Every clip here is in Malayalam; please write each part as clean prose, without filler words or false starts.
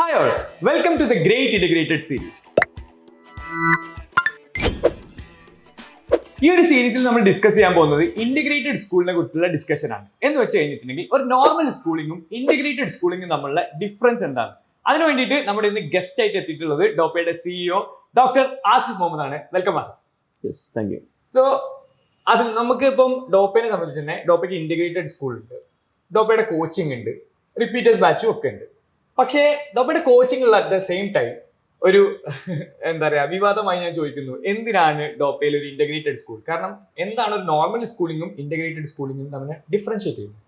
Hi all, welcome to the Great Integrated Series. ഈ ഒരു സീരീസിൽ നമ്മൾ ഡിസ്കസ് ചെയ്യാൻ പോകുന്നത് ഇന്റഗ്രേറ്റഡ് സ്കൂളിനെ കുറിച്ചുള്ള ഡിസ്കഷൻ ആണ്. എന്ന് വെച്ച് കഴിഞ്ഞിട്ടുണ്ടെങ്കിൽ ഒരു നോർമൽ സ്കൂളിങ്ങും ഇന്റഗ്രേറ്റഡ് സ്കൂളിങ്ങും തമ്മിലുള്ള ഡിഫറൻസ് എന്താണ്, അതിനു വേണ്ടിയിട്ട് നമ്മുടെ ഇന്ന് ഗസ്റ്റ് ആയിട്ട് എത്തിയിട്ടുള്ളത് ഡോപ്പയുടെ സിഇഒ ഡോക്ടർ ആസിഫ് മുഹമ്മദ് ആണ്. Welcome Asif. Yes, thank you. So Asif, നമുക്ക് ഇപ്പം ഡോപ്പയെ സംബന്ധിച്ച് തന്നെ ഡോപ്പയ്ക്ക് ഇന്റഗ്രേറ്റഡ് സ്കൂൾ ഉണ്ട്, ഡോപ്പയുടെ കോച്ചിങ് ഉണ്ട്, റിപ്പീറ്റേഴ്സ് ബാച്ചും ഒക്കെ ഉണ്ട്. പക്ഷേ ഡോപ്പയുടെ കോച്ചിങ് ഉള്ള അറ്റ് ദ സെയിം ടൈം ഒരു എന്താ പറയാ വിവാദമായി ഞാൻ ചോദിക്കുന്നു, എന്തിനാണ് ഡോപ്പയിൽ ഒരു ഇന്റഗ്രേറ്റഡ് സ്കൂൾ? കാരണം എന്താണ് ഒരു നോർമൽ സ്കൂളിങ്ങും ഇന്റഗ്രേറ്റഡ് സ്കൂളിങ്ങും തമ്മിൽ ഡിഫറൻഷിയേറ്റ് ചെയ്യുന്നത്?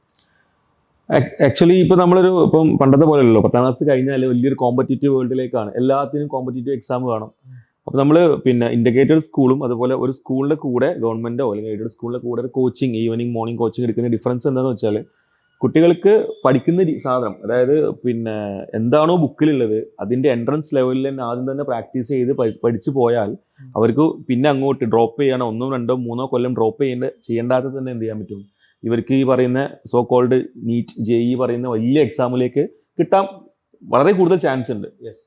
ആക്ച്വലി ഇപ്പം പണ്ടത്തെ പോലെയല്ലോ, 10ാം ക്ലാസ് കഴിഞ്ഞാൽ വലിയൊരു കോമ്പറ്റീറ്റീവ് വേൾഡിലേക്കാണ്, എല്ലാത്തിനും കോമ്പറ്റീറ്റീവ് എക്സാം വേണം. അപ്പോൾ നമ്മൾ ഇന്റഗ്രേറ്റഡ് സ്കൂളും അതുപോലെ ഒരു സ്കൂളിന്റെ കൂടെ ഗവൺമെന്റോ അല്ലെങ്കിൽ എയ്ഡഡ് സ്കൂളിന്റെ കൂടെ ഒരു കോച്ചിങ്, ഈവനിങ് മോർണിംഗ് കോച്ചിങ് എടുക്കുന്ന ഡിഫറൻസ് എന്താണെന്ന് വെച്ചാൽ, കുട്ടികൾക്ക് പഠിക്കുന്ന സാധനം, അതായത് എന്താണോ ബുക്കിലുള്ളത് അതിന്റെ എൻട്രൻസ് ലെവലിൽ തന്നെ ആദ്യം തന്നെ പ്രാക്ടീസ് ചെയ്ത് പഠിച്ചു പോയാൽ അവർക്ക് പിന്നെ അങ്ങോട്ട് ഡ്രോപ്പ് ചെയ്യണം, 1, 2, 3 കൊല്ലം ഡ്രോപ്പ് ചെയ്യേണ്ടാതെ തന്നെ എന്ത് ചെയ്യാൻ പറ്റും, ഇവർക്ക് ഈ പറയുന്ന സോ കോൾഡ് നീറ്റ്, JEE പറയുന്ന വലിയ എക്സാമിലേക്ക് കിട്ടാൻ വളരെ കൂടുതൽ ചാൻസ് ഉണ്ട്. യെസ്.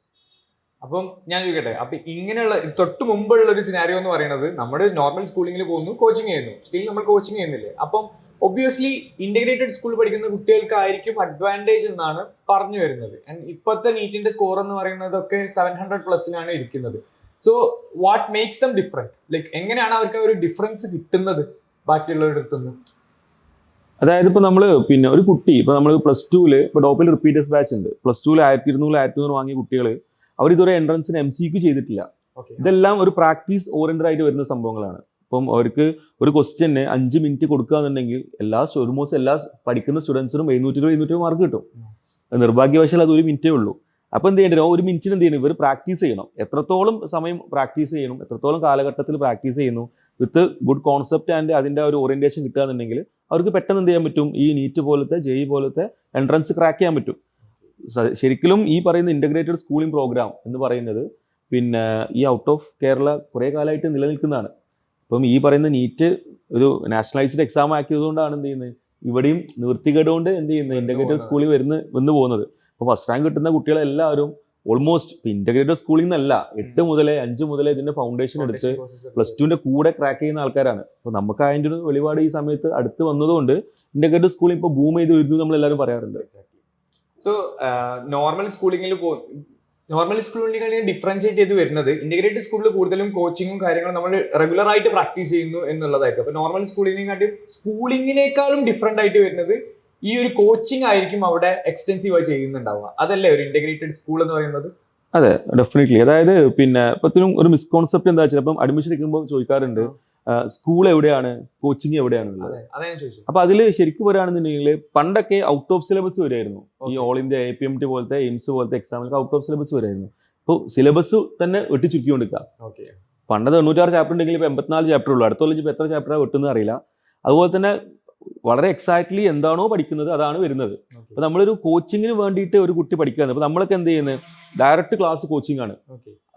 അപ്പം ഞാൻ ചോദിക്കട്ടെ, അപ്പൊ ഇങ്ങനെയുള്ള തൊട്ട് മുമ്പുള്ള ഒരു സിനാരിയോ എന്ന് പറയുന്നത്, നമ്മുടെ നോർമൽ സ്കൂളിങ്ങിൽ പോകുന്നു, കോച്ചിങ് ചെയ്യുന്നു, സ്റ്റിൽ നമ്മൾ കോച്ചിങ് ചെയ്യുന്നില്ലേ? അപ്പം ഒബ്വിയസ്ലി ഇന്റഗ്രേറ്റഡ് സ്കൂളിൽ പഠിക്കുന്ന കുട്ടികൾക്കായിരിക്കും അഡ്വാൻറ്റേജ് എന്നാണ് പറഞ്ഞു വരുന്നത്. ആൻഡ് ഇപ്പോഴത്തെ നീറ്റിന്റെ സ്കോർ എന്ന് പറയുന്നതൊക്കെ 700+ ഇരിക്കുന്നത്. So what makes dum different? Like എങ്ങനെയാണ് അവർക്ക് ഒരു ഡിഫറൻസ് കിട്ടുന്നത് ബാക്കിയുള്ളവരുടെ അടുത്തുനിന്ന്? അതായത് ഇപ്പോൾ നമ്മൾ ഒരു കുട്ടി ഇപ്പോൾ നമ്മൾ +2 ഇപ്പോൾ ഡോപ്പിൽ റിപ്പീറ്റേഴ്സ് ബാച്ച് ഉണ്ട്. +2 1200 1300 വാങ്ങിയ കുട്ടികൾ അവരിതുവരെ എൻട്രൻസിന് MCQ ചെയ്തിട്ടില്ല. ഇതെല്ലാം ഒരു പ്രാക്ടീസ് ഓറിയന്റഡ് ആയിട്ട് വരുന്ന സംഭവങ്ങളാണ്. ഇപ്പം അവർക്ക് ഒരു ക്വസ്റ്റ്യന് 5 മിനിറ്റ് കൊടുക്കുക എന്നുണ്ടെങ്കിൽ ഓൾമോസ്റ്റ് എല്ലാ പഠിക്കുന്ന സ്റ്റുഡൻസിനും 720 മാർക്ക് കിട്ടും. നിർഭാഗ്യവശാൽ അത് 1 മിനിറ്റേ ഉള്ളൂ. അപ്പോൾ എന്ത് ചെയ്യേണ്ടത്, 1 മിനിറ്റിന് എന്ത് ചെയ്യണം, ഇവർ പ്രാക്ടീസ് ചെയ്യണം. എത്രത്തോളം സമയം പ്രാക്ടീസ് ചെയ്യണം, എത്രത്തോളം കാലഘട്ടത്തിൽ പ്രാക്ടീസ് ചെയ്യുന്നു, വിത്ത് ഗുഡ് കോൺസെപ്റ്റ് ആൻഡ് അതിൻ്റെ ഒരു ഓറിയന്റേഷൻ കിട്ടുക എന്നുണ്ടെങ്കിൽ അവർക്ക് പെട്ടെന്ന് എന്ത് ചെയ്യാൻ പറ്റും, ഈ നീറ്റ് പോലത്തെ JEE പോലത്തെ എൻട്രൻസ് ക്രാക്ക് ചെയ്യാൻ പറ്റും. ശരിക്കും ഈ പറയുന്ന ഇന്റഗ്രേറ്റഡ് സ്കൂളിംഗ് പ്രോഗ്രാം എന്ന് പറയുന്നത് ഈ ഔട്ട് ഓഫ് കേരള കുറേ കാലമായിട്ട് നിലനിൽക്കുന്നതാണ്. ഇപ്പം ഈ പറയുന്ന നീറ്റ് ഒരു നാഷണലൈസ്ഡ് എക്സാം ആക്കിയതുകൊണ്ടാണ് എന്ത് ചെയ്യുന്നത്, ഇവിടെയും നിവൃത്തികേടുകൊണ്ട് എന്ത് ചെയ്യുന്നത്, ഇന്റഗ്രേറ്റഡ് സ്കൂളിൽ വന്നു പോകുന്നത്. അപ്പോൾ ഫസ്റ്റ് റാങ്ക് കിട്ടുന്ന കുട്ടികളെല്ലാവരും ഓൾമോസ്റ്റ് ഇന്റഗ്രേറ്റഡ് സ്കൂളിൽ നിന്നല്ല, 8 മുതലേ 5 മുതലേ ഇതിന്റെ ഫൗണ്ടേഷൻ എടുത്ത് +2ന്റെ കൂടെ ക്രാക്ക് ചെയ്യുന്ന ആൾക്കാരാണ്. അപ്പോൾ നമുക്ക് അതിൻ്റെ ഒരു വെളിപാട് ഈ സമയത്ത് അടുത്ത് വന്നതുകൊണ്ട് ഇന്റഗ്രേറ്റഡ് സ്കൂളിൽ ഇപ്പോൾ ബൂം ചെയ്ത് വരുന്നു നമ്മൾ എല്ലാവരും പറയാറുണ്ട്. സോ നോർമൽ സ്കൂളിനെ ഡിഫറൻഷിയേറ്റ് ചെയ്ത് വരുന്നത്, ഇന്റഗ്രേറ്റഡ് സ്കൂളിൽ കൂടുതലും കോച്ചിങ്ങും കാര്യങ്ങളും നമ്മൾ റെഗുലർ ആയിട്ട് പ്രാക്ടീസ് ചെയ്യുന്നു എന്നുള്ളതായിരിക്കും. അപ്പൊ നോർമൽ സ്കൂളിങ്ങിനേക്കാളും ഡിഫറെന്റ് ആയിട്ട് വരുന്നത് ഈ ഒരു കോച്ചിങ് ആയിരിക്കും അവിടെ എക്സ്റ്റെൻസീവ് ആയി ചെയ്യുന്നുണ്ടാവുക. അതല്ലേ ഒരു ഇന്റഗ്രേറ്റഡ് സ്കൂൾ എന്ന് പറയുന്നത്? അതെ, ഡെഫിനറ്റ്ലി. അതായത് ഇപ്പത്തിനും ഒരു മിസ്കോൺസെപ്റ്റ് എന്താ വെച്ചാൽ, ഇപ്പം അഡ്മിഷൻ എടുക്കുമ്പോൾ ചോദിക്കാറുണ്ട് സ്കൂൾ എവിടെയാണ്, കോച്ചിങ് എവിടെയാണുള്ളത്. അപ്പൊ അതിൽ ശരിക്കും പറയുകയാണെന്നുണ്ടെങ്കിൽ പണ്ടൊക്കെ ഔട്ട് ഓഫ് സിലബസ് വരുമായിരുന്നു. ഈ ഓൾ ഇന്ത്യ APMT പോലത്തെ എയിംസ് പോലത്തെ എക്സാമിലൊക്കെ ഔട്ട് ഓഫ് സിലബസ് വരുമായിരുന്നു. ഇപ്പോൾ സിലബസ് തന്നെ വെട്ടിച്ചുരുക്കിക്കൊണ്ടിരിക്കുക. പണ്ട് 96 ചാപ്റ്റർ ഉണ്ടെങ്കിൽ ഇപ്പോൾ 84 ചാപ്റ്റർ ഉള്ളൂ. അടുത്ത കൊല്ലം ഇപ്പോൾ എത്ര ചാപ്റ്ററാണ് വെട്ടുന്നത് അറിയില്ല. അതുപോലെ തന്നെ വളരെ എക്സാക്ട്ലി എന്താണോ പഠിക്കുന്നത് അതാണ് വരുന്നത്. അപ്പോൾ നമ്മളൊരു കോച്ചിങ്ങിന് വേണ്ടിയിട്ട് ഒരു കുട്ടി പഠിക്കുകയാണ്. അപ്പോൾ നമ്മളൊക്കെ എന്ത് ചെയ്യുന്നത്, ഡയറക്റ്റ് ക്ലാസ് കോച്ചിങ് ആണ്.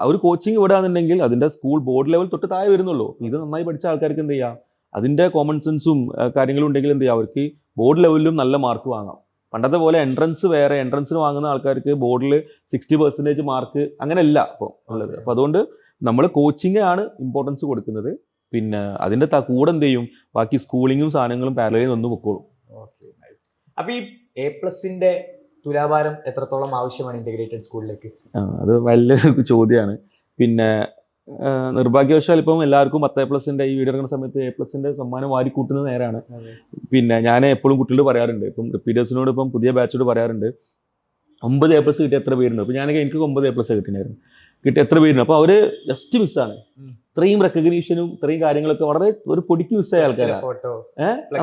ഒരു കോച്ചിങ് വിടാന്നുണ്ടെങ്കിൽ അതിന്റെ സ്കൂൾ ബോർഡ് ലെവൽ തൊട്ട് താഴെ വരുന്നുള്ളൂ. ഇത് നന്നായി പഠിച്ച ആൾക്കാർക്ക് എന്ത് ചെയ്യാം, അതിന്റെ കോമൺ സെൻസും കാര്യങ്ങളും ഉണ്ടെങ്കിൽ എന്ത് ചെയ്യാം, അവർക്ക് ബോർഡ് ലെവലിലും നല്ല മാർക്ക് വാങ്ങാം. പണ്ടത്തെ പോലെ എൻട്രൻസ് വേറെ, എൻട്രൻസിന് വാങ്ങുന്ന ആൾക്കാർക്ക് ബോർഡിൽ 60% മാർക്ക് അങ്ങനെയല്ല ഇപ്പോൾ ഉള്ളത്. അപ്പോൾ അതുകൊണ്ട് നമ്മൾ കോച്ചിങ് ആണ് ഇമ്പോർട്ടൻസ് കൊടുക്കുന്നത്. അതിന്റെ കൂടെ എന്ത് ചെയ്യും, ബാക്കി സ്കൂളിങ്ങും സാധനങ്ങളും പാരലലിൽ വന്ന് പൊക്കോളും. അപ്പൊ ഈ A+ന്റെ തുലാഭാരം എത്രത്തോളം ആവശ്യമാണ് ഇന്റഗ്രേറ്റഡ് സ്കൂളിലേക്ക്? അത് വലിയൊരു ചോദ്യമാണ്. നിർഭാഗ്യവശാൽ ഇപ്പം എല്ലാവർക്കും 10A+ന്റെ ഈ വീഡിയോ എടുക്കുന്ന സമയത്ത് A+ന്റെ സമ്മാനം വാരിക്കൂട്ടുന്നത് നേരാണ്. ഞാൻ എപ്പോഴും കുട്ടികളോട് പറയാറുണ്ട്, ഇപ്പം റിപ്പീറ്റേഴ്സിനോട്, ഇപ്പം പുതിയ ബാച്ചോട് പറയാറുണ്ട്, 9 A+ കിട്ടിയ എത്ര പേരുണ്ട്. അപ്പോൾ എനിക്ക് 9 A+ കിട്ടിയായിരുന്നു, കിട്ടിയ എത്ര പേരുണ്ട്. അപ്പോൾ അവര് ജസ്റ്റ് മിസ്സാണ്. ഇത്രയും റെക്കഗ്നീഷനും ഇത്രയും കാര്യങ്ങളൊക്കെ വളരെ ഒരു പൊടിക്ക് മിസ്സായ ആൾക്കാരാണ്.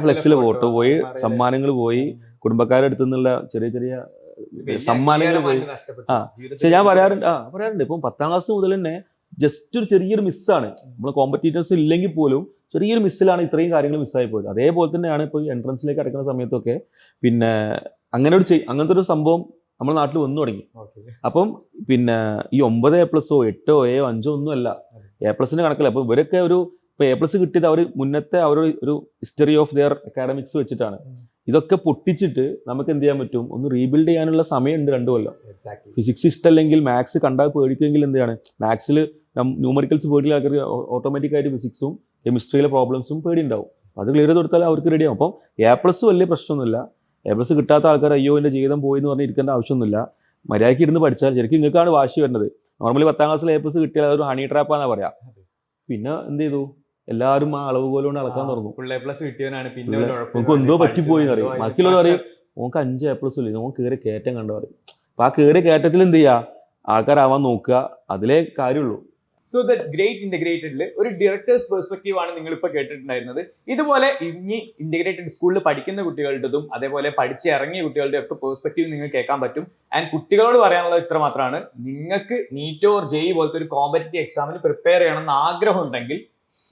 ഫ്ലെക്സിലെ ഫോട്ടോ പോയി, സമ്മാനങ്ങൾ പോയി, കുടുംബക്കാരുടെ അടുത്തു നിന്നുള്ള ചെറിയ ചെറിയ സമ്മാനങ്ങൾ പോയി. പക്ഷെ ഞാൻ പറയാറുണ്ട് ഇപ്പം 10ാം ക്ലാസ് മുതൽ തന്നെ ജസ്റ്റ് ഒരു ചെറിയൊരു മിസ്സാണ്. നമ്മൾ കോമ്പറ്റീറ്റേഴ്സ് ഇല്ലെങ്കിൽ പോലും ചെറിയൊരു മിസ്സിലാണ് ഇത്രയും കാര്യങ്ങൾ മിസ്സായി പോയത്. അതേപോലെ തന്നെയാണ് ഇപ്പോൾ ഈ എൻട്രൻസിലേക്ക് അടക്കുന്ന സമയത്തൊക്കെ അങ്ങനത്തെ ഒരു സംഭവം നമ്മുടെ നാട്ടിൽ വന്നു തുടങ്ങി. അപ്പം ഈ 9 A+, 8, 7, 5 ഒന്നും അല്ല, A+ന്റെ കണക്കല്ല. അപ്പോൾ ഇവരൊക്കെ A+ കിട്ടിയത് അവർ മുന്നത്തെ ഒരു ഹിസ്റ്ററി ഓഫ് ദെയർ അക്കാഡമിക്സ് വെച്ചിട്ടാണ്. ഇതൊക്കെ പൊട്ടിച്ചിട്ട് നമുക്ക് എന്ത് ചെയ്യാൻ പറ്റും, ഒന്ന് റീബിൽഡ് ചെയ്യാനുള്ള സമയമുണ്ട് 2 കൊല്ലം. എക്സാക്ട്ലി. ഫിസിക്സ് ഇഷ്ടമല്ലെങ്കിൽ മാത്സ് കണ്ടാൽ പേടിക്കുമെങ്കിൽ എന്താണ്, മാത്സിൽ ന്യൂമറിക്കൽസ് പേടിയുള്ള ആൾക്കാർക്ക് ഓട്ടോമാറ്റിക്കായിട്ട് ഫിസിക്സും കെമിസ്ട്രിയിലെ പ്രോബ്ലംസും പേടി ഉണ്ടാവും. അത് ക്ലിയർ ചെയ്ത് കൊടുത്താൽ അവർക്ക് റെഡിയാവും. അപ്പം A+ വലിയ പ്രശ്നമൊന്നുമില്ല. A+ കിട്ടാത്ത ആൾക്കാർ അയ്യോ എൻ്റെ ജീവിതം പോയി എന്ന് പറഞ്ഞ് ഇരിക്കേണ്ട ആവശ്യമൊന്നുമില്ല. മര്യാദയ്ക്ക് ഇരുന്ന് പഠിച്ചാൽ ശരിക്കും നിങ്ങൾക്കാണ് വാശി വരുന്നത്. നോർമലി 10ാം ക്ലാസ്സിൽ A+ കിട്ടിയാൽ അതൊരു ഹണി ട്രാപ്പാന്നാണ് പറയാം. പിന്നെ എന്ത് ചെയ്തു, എല്ലാവരും ആ അളവ് പോലെ കൊണ്ട് അളക്കാൻ തുടങ്ങും. ഫുൾ A+ കിട്ടിയവനാണ് പിന്നെ നമുക്ക് എന്തോ പറ്റിപ്പോയി എന്ന് പറയും. ബാക്കിയുള്ളവർ പറയും നമുക്ക് 5 A+ ഇല്ല, നമുക്ക് കയറിയ കയറ്റം കണ്ടു പറയും. അപ്പം ആ കയറിയ കയറ്റത്തിൽ എന്ത് ചെയ്യുക, ആൾക്കാരാവാൻ നോക്കുക, അതിലേ കാര്യമുള്ളൂ. സോ ദ ഗ്രേറ്റ് ഇന്റഗ്രേറ്റഡിൽ ഒരു ഡയറക്ടേഴ്സ് പെർസ്പെക്റ്റീവ് ആണ് നിങ്ങൾ ഇപ്പോൾ കേട്ടിട്ടുണ്ടായിരുന്നത്. ഇതുപോലെ ഇനി ഇന്റഗ്രേറ്റഡ് സ്കൂളിൽ പഠിക്കുന്ന കുട്ടികളുടേതും അതേപോലെ പഠിച്ചിറങ്ങിയ കുട്ടികളുടെ ഒക്കെ പെർസ്പെക്റ്റീവ് നിങ്ങൾക്ക് കേൾക്കാൻ പറ്റും. ആൻഡ് കുട്ടികളോട് പറയാനുള്ളത് ഇത്ര മാത്രമാണ്, നിങ്ങൾക്ക് നീറ്റോ ഓർ JEE പോലത്തെ ഒരു കോമ്പറ്റീവ് എക്സാമിന് പ്രിപ്പയർ ചെയ്യണമെന്ന് ആഗ്രഹം ഉണ്ടെങ്കിൽ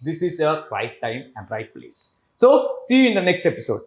this is your right time and right place. So see you in the next episode.